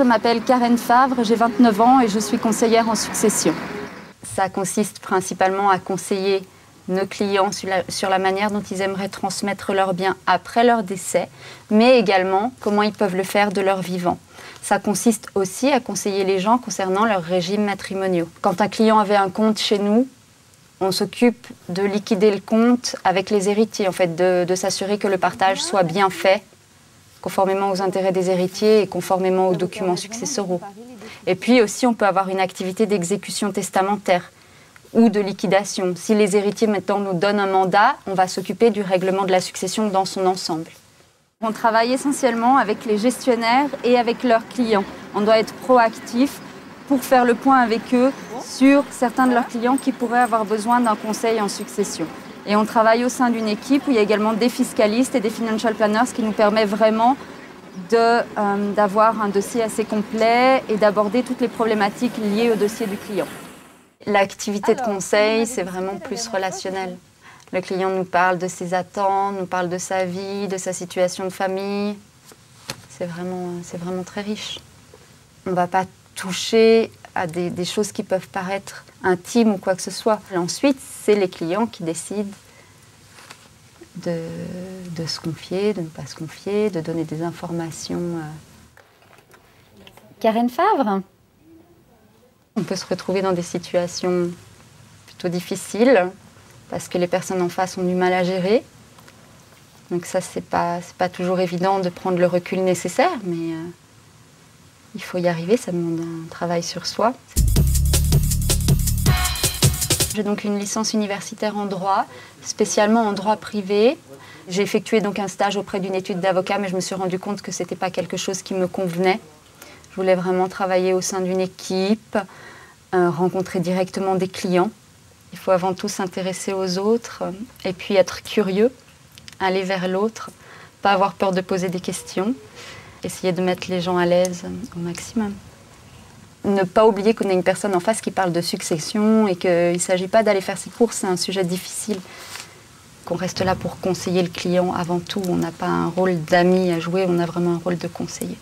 je m'appelle Karen Favre, j'ai 29 ans et je suis conseillère en succession. Ça consiste principalement à conseiller nos clients sur la manière dont ils aimeraient transmettre leurs biens après leur décès, mais également comment ils peuvent le faire de leur vivant. Ça consiste aussi à conseiller les gens concernant leurs régimes matrimoniaux. Quand un client avait un compte chez nous, on s'occupe de liquider le compte avec les héritiers, en fait, de s'assurer que le partage soit bien fait, conformément aux intérêts des héritiers et conformément aux documents successoraux. Et puis aussi, on peut avoir une activité d'exécution testamentaire ou de liquidation. Si les héritiers maintenant nous donnent un mandat, on va s'occuper du règlement de la succession dans son ensemble. On travaille essentiellement avec les gestionnaires et avec leurs clients. On doit être proactif pour faire le point avec eux sur certains de leurs clients qui pourraient avoir besoin d'un conseil en succession. Et on travaille au sein d'une équipe où il y a également des fiscalistes et des financial planners, ce qui nous permet vraiment d'avoir un dossier assez complet et d'aborder toutes les problématiques liées au dossier du client. L'activité de conseil, c'est vraiment plus relationnel. Le client nous parle de ses attentes, nous parle de sa vie, de sa situation de famille. C'est vraiment très riche. On ne va pas toucher à des choses qui peuvent paraître intimes ou quoi que ce soit. Et ensuite, c'est les clients qui décident de se confier, de ne pas se confier, de donner des informations. Karen Favre. On peut se retrouver dans des situations plutôt difficiles parce que les personnes en face ont du mal à gérer. Donc ça, c'est pas toujours évident de prendre le recul nécessaire, mais il faut y arriver, ça demande un travail sur soi. J'ai donc une licence universitaire en droit, spécialement en droit privé. J'ai effectué donc un stage auprès d'une étude d'avocat, mais je me suis rendu compte que ce n'était pas quelque chose qui me convenait. Je voulais vraiment travailler au sein d'une équipe, rencontrer directement des clients. Il faut avant tout s'intéresser aux autres et puis être curieux, aller vers l'autre, pas avoir peur de poser des questions, essayer de mettre les gens à l'aise au maximum. Ne pas oublier qu'on a une personne en face qui parle de succession et qu'il ne s'agit pas d'aller faire ses courses, c'est un sujet difficile. Qu'on reste là pour conseiller le client avant tout. On n'a pas un rôle d'ami à jouer, on a vraiment un rôle de conseiller.